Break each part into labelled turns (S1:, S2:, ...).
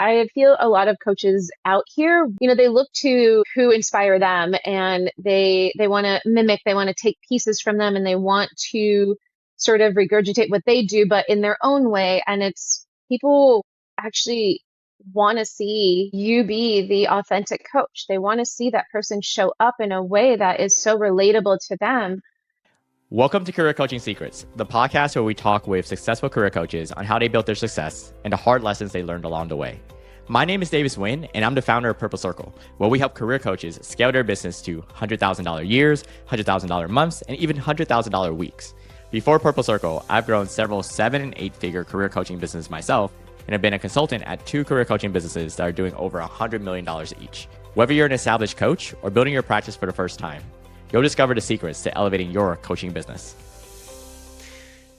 S1: I feel a lot of coaches out here, they look to who inspire them and they want to mimic, they want to take pieces from them and they want to sort of regurgitate what they do, but in their own way. And it's people actually want to see you be the authentic coach. They want to see that person show up in a way that is so relatable to them.
S2: Welcome to Career Coaching Secrets, the podcast where we talk with successful career coaches on how they built their success and the hard lessons they learned along the way. My name is Davis Nguyen, and I'm the founder of Purple Circle, where we help career coaches scale their business to $100,000 years, $100,000 months, and even $100,000 weeks. Before Purple Circle, I've grown several 7- and 8-figure career coaching businesses myself, and have been a consultant at 2 career coaching businesses that are doing over $100 million each. Whether you're an established coach or building your practice for the first time, you'll discover the secrets to elevating your coaching business.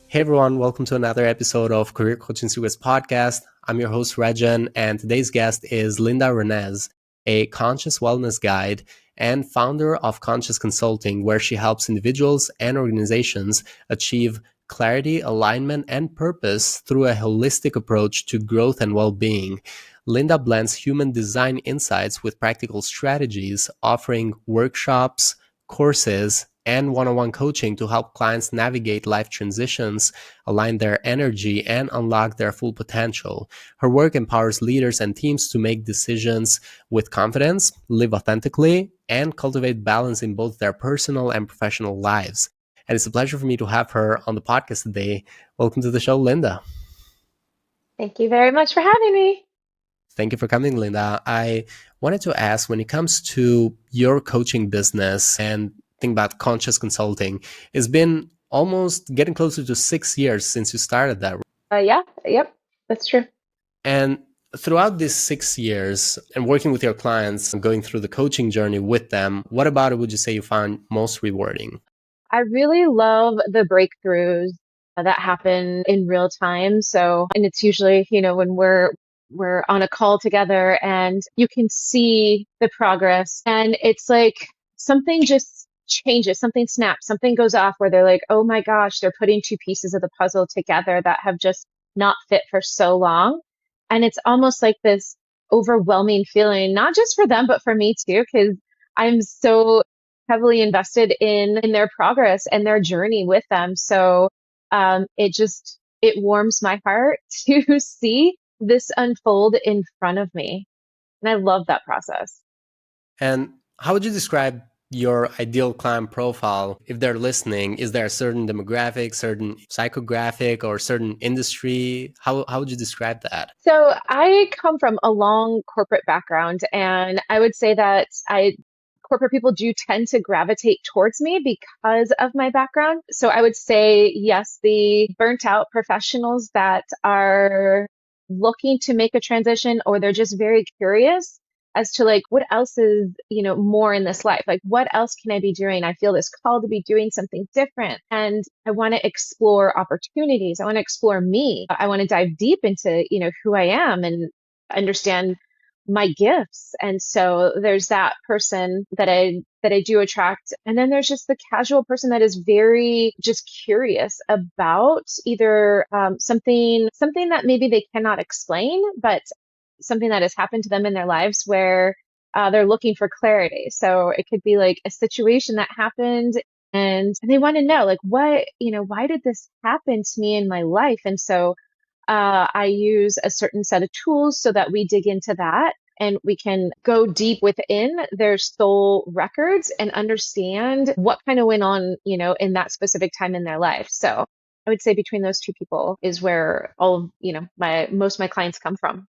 S3: Hey everyone, welcome to another episode of Career Coaching Secrets podcast. I'm your host, Regan, and today's guest is Linda Renez, a conscious wellness guide and founder of Conscious Consulting, where she helps individuals and organizations achieve clarity, alignment, and purpose through a holistic approach to growth and well-being. Linda blends human design insights with practical strategies, offering workshops, courses, and one-on-one coaching to help clients navigate life transitions, align their energy, and unlock their full potential. Her work empowers leaders and teams to make decisions with confidence, live authentically, and cultivate balance in both their personal and professional lives. And it's a pleasure for me to have her on the podcast today. Welcome to the show, Linda.
S1: Thank you very much for having me.
S3: Thank you for coming, Linda. I wanted to ask, when it comes to your coaching business and think about Conscious Consulting, it's been almost getting closer to 6 years since you started that.
S1: Yep, that's true.
S3: And throughout these 6 years and working with your clients and going through the coaching journey with them, what about it would you say you found most rewarding?
S1: I really love the breakthroughs that happen in real time. So, and it's usually, when we're on a call together and you can see the progress and it's like something just changes, something snaps, something goes off where they're like, oh my gosh, they're putting 2 pieces of the puzzle together that have just not fit for so long. And it's almost like this overwhelming feeling, not just for them, but for me too, because I'm so heavily invested in their progress and their journey with them. So it warms my heart to see this unfold in front of me. And I love that process.
S3: And how would you describe your ideal client profile if they're listening? Is there a certain demographic, certain psychographic, or certain industry? How would you describe that?
S1: So I come from a long corporate background, and I would say that corporate people do tend to gravitate towards me because of my background. So I would say, yes, the burnt out professionals that are looking to make a transition, or they're just very curious as to like, what else is, more in this life? Like, what else can I be doing? I feel this call to be doing something different. And I want to explore opportunities. I want to explore me. I want to dive deep into, who I am and understand my gifts. And so there's that person that I do attract. And then there's just the casual person that is very just curious about either something that maybe they cannot explain, but something that has happened to them in their lives where they're looking for clarity. So it could be like a situation that happened and they want to know like, what, why did this happen to me in my life? And so I use a certain set of tools so that we dig into that and we can go deep within their soul records and understand what kind of went on, in that specific time in their life. So I would say between those 2 people is where all of, most of my clients come from.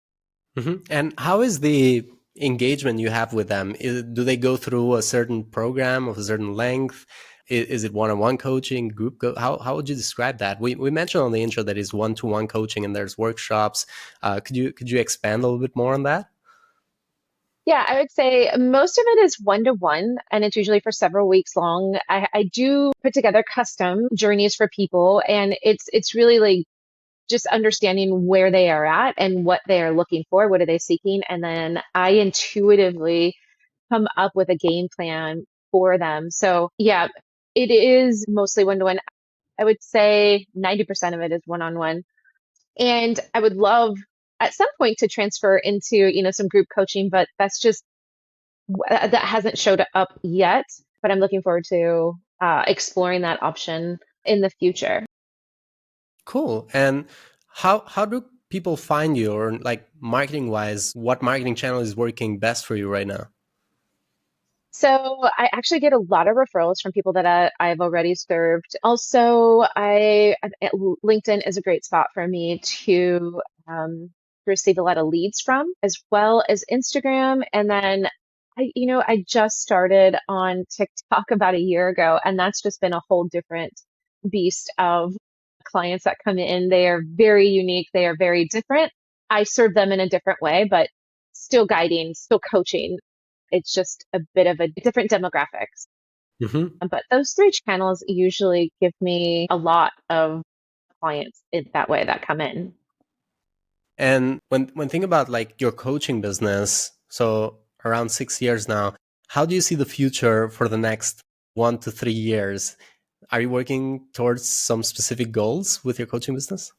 S3: Mm-hmm. And how is the engagement you have with them? Do they go through a certain program of a certain length? Is it one-on-one coaching, how would you describe that? We mentioned on the intro that is one-to-one coaching and there's workshops. Could you expand a little bit more on that?
S1: Yeah, I would say most of it is one-to-one, and it's usually for several weeks long. I do put together custom journeys for people, and it's really like just understanding where they are at and what they are looking for, what are they seeking, and then I intuitively come up with a game plan for them. So yeah, it is mostly one-to-one. I would say 90% of it is one-on-one. And I would love at some point to transfer into, some group coaching, but that hasn't showed up yet. But I'm looking forward to exploring that option in the future.
S3: Cool. And how do people find you, or like marketing wise, what marketing channel is working best for you right now?
S1: So I actually get a lot of referrals from people that I've already served. Also, LinkedIn is a great spot for me to receive a lot of leads from, as well as Instagram. And then I just started on TikTok about a year ago, and that's just been a whole different beast of clients that come in. They are very unique. They are very different. I serve them in a different way, but still guiding, still coaching. It's just a bit of a different demographics.
S3: Hmm.
S1: But those three channels usually give me a lot of clients in that way that come in.
S3: And when thinking about like your coaching business, so around 6 years now, how do you see the future for the next 1 to 3 years? Are you working towards some specific goals with your coaching business?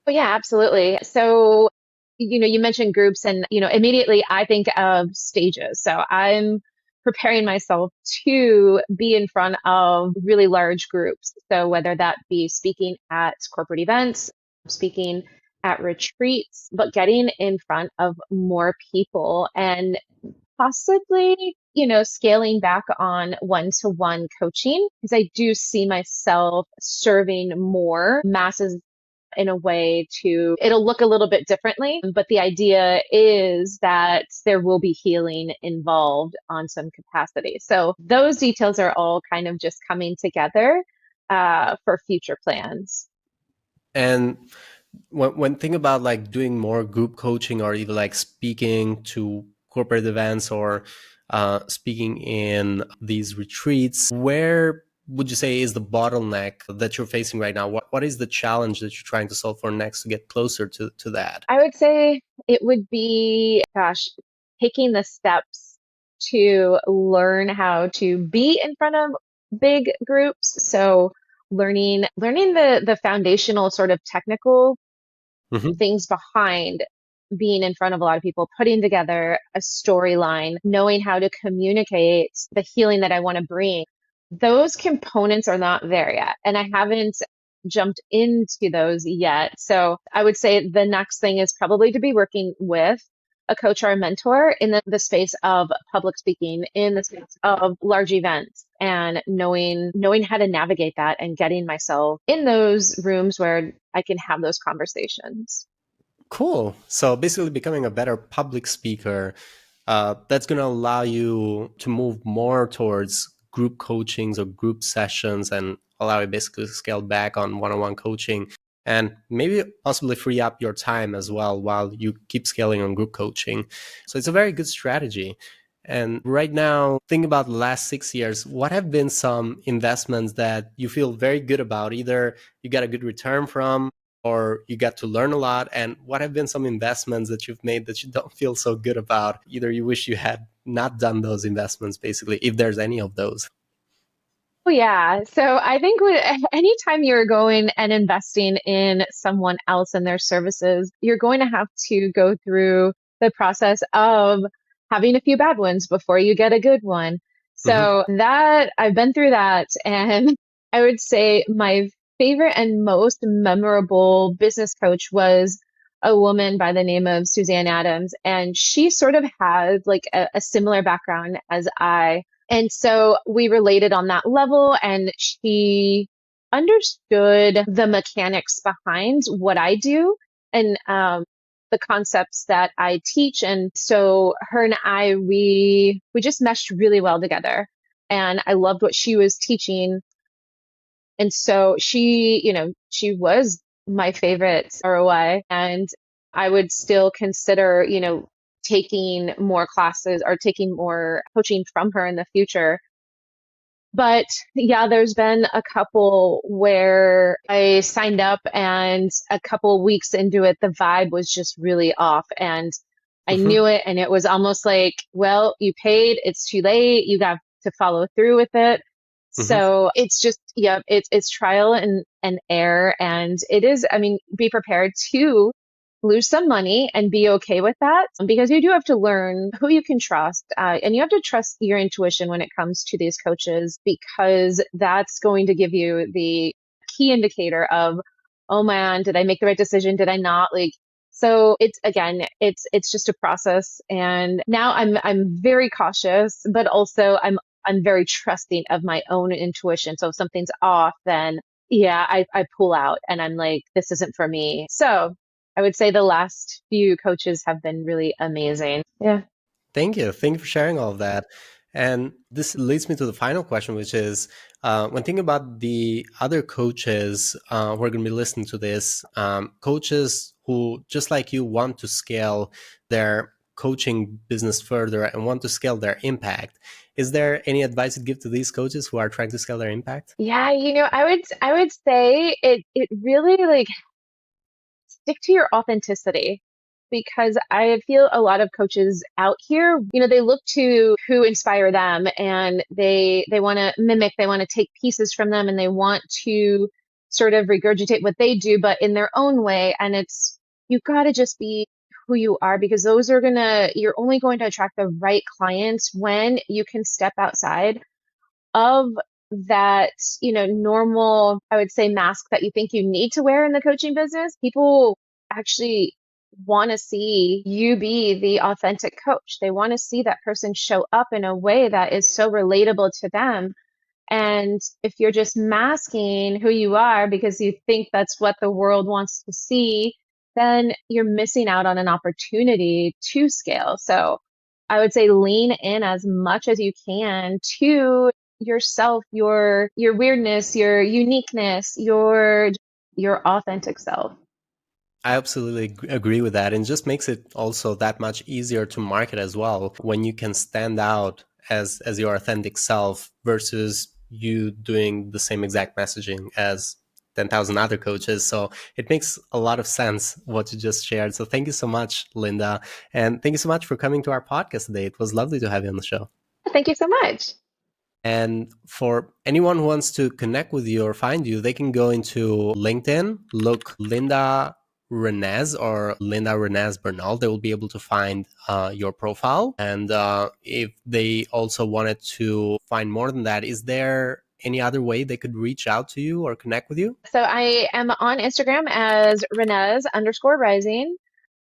S1: Oh yeah, absolutely. So, you mentioned groups and, immediately I think of stages. So I'm preparing myself to be in front of really large groups. So whether that be speaking at corporate events, speaking at retreats, but getting in front of more people and possibly, scaling back on one-to-one coaching because I do see myself serving more masses in a way it'll look a little bit differently, but the idea is that there will be healing involved on some capacity. So those details are all kind of just coming together for future plans.
S3: And when thinking about like doing more group coaching, or either like speaking to corporate events, or speaking in these retreats, where would you say is the bottleneck that you're facing right now? What is the challenge that you're trying to solve for next to get closer to that?
S1: I would say it would be, gosh, taking the steps to learn how to be in front of big groups. So learning the foundational sort of technical
S3: Hmm.
S1: things behind being in front of a lot of people, putting together a storyline, knowing how to communicate the healing that I want to bring. Those components are not there yet. And I haven't jumped into those yet. So I would say the next thing is probably to be working with a coach or a mentor in the space of public speaking, in the space of large events, and knowing how to navigate that and getting myself in those rooms where I can have those conversations.
S3: Cool. So basically becoming a better public speaker, that's going to allow you to move more towards group coachings or group sessions, and allow you basically to scale back on one-on-one coaching, and maybe possibly free up your time as well while you keep scaling on group coaching. So it's a very good strategy. And right now, think about the last 6 years. What have been some investments that you feel very good about? Either you got a good return from, or you got to learn a lot? And what have been some investments that you've made that you don't feel so good about? Either you wish you had not done those investments, basically, if there's any of those.
S1: Oh, yeah. So I think anytime you're going and investing in someone else and their services, you're going to have to go through the process of having a few bad ones before you get a good one.
S3: Hmm.
S1: So that I've been through that. And I would say my favorite and most memorable business coach was a woman by the name of Suzanne Adams. And she sort of had like a similar background as I. And so we related on that level, and she understood the mechanics behind what I do and the concepts that I teach. And so her and we just meshed really well together. And I loved what she was teaching. And so she was my favorite ROI, and I would still consider, taking more classes or taking more coaching from her in the future. But yeah, there's been a couple where I signed up and a couple weeks into it, the vibe was just really off, and I
S3: Hmm.
S1: knew it. And it was almost like, well, you paid, it's too late. You got to follow through with it.
S3: Hmm.
S1: So it's just, yeah, it's trial and error. And it is, I mean, be prepared to lose some money and be okay with that because you do have to learn who you can trust. And you have to trust your intuition when it comes to these coaches because that's going to give you the key indicator of, oh man, did I make the right decision? Did I not? Like, so it's again, it's just a process. And now I'm very cautious, but also I'm very trusting of my own intuition. So if something's off, then yeah, I pull out and I'm like, this isn't for me. So I would say the last few coaches have been really amazing. Yeah.
S3: Thank you. Thank you for sharing all of that. And this leads me to the final question, which is when thinking about the other coaches who are going to be listening to this, coaches who, just like you, want to scale their coaching business further and want to scale their impact. Is there any advice you'd give to these coaches who are trying to scale their impact?
S1: Yeah, I would say it really like stick to your authenticity because I feel a lot of coaches out here, they look to who inspire them and they want to mimic, they want to take pieces from them and they want to sort of regurgitate what they do, but in their own way. And you got to just be who you are because you're only going to attract the right clients when you can step outside of that, normal, I would say, mask that you think you need to wear in the coaching business. People actually want to see you be the authentic coach. They want to see that person show up in a way that is so relatable to them. And if you're just masking who you are because you think that's what the world wants to see, then you're missing out on an opportunity to scale. So I would say lean in as much as you can to yourself, your weirdness, your uniqueness, your authentic self.
S3: I absolutely agree with that. And it just makes it also that much easier to market as well when you can stand out as your authentic self versus you doing the same exact messaging as 10,000 other coaches. So it makes a lot of sense what you just shared. So thank you so much, Linda. And thank you so much for coming to our podcast today. It was lovely to have you on the show.
S1: Thank you so much.
S3: And for anyone who wants to connect with you or find you, they can go into LinkedIn, look Linda Renez or Linda Renez Bernal. They will be able to find your profile. And if they also wanted to find more than that, is there any other way they could reach out to you or connect with you?
S1: So I am on Instagram as Renez_rising.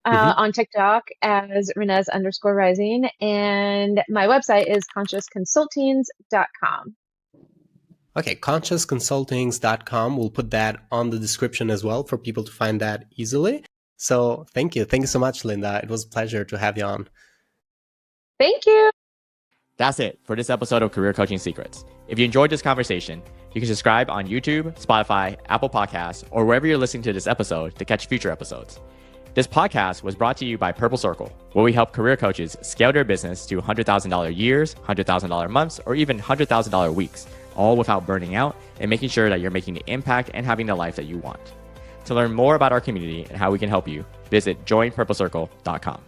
S1: On TikTok as Renez_rising, and my website is consciousconsultings.com.
S3: Okay, consciousconsultings.com. We'll put that on the description as well for people to find that easily. So thank you. Thank you so much, Linda. It was a pleasure to have you on.
S1: Thank you.
S2: That's it for this episode of Career Coaching Secrets. If you enjoyed this conversation, you can subscribe on YouTube, Spotify, Apple Podcasts, or wherever you're listening to this episode to catch future episodes. This podcast was brought to you by Purple Circle, where we help career coaches scale their business to $100,000 years, $100,000 months, or even $100,000 weeks, all without burning out and making sure that you're making the impact and having the life that you want. To learn more about our community and how we can help you, visit joinpurplecircle.com.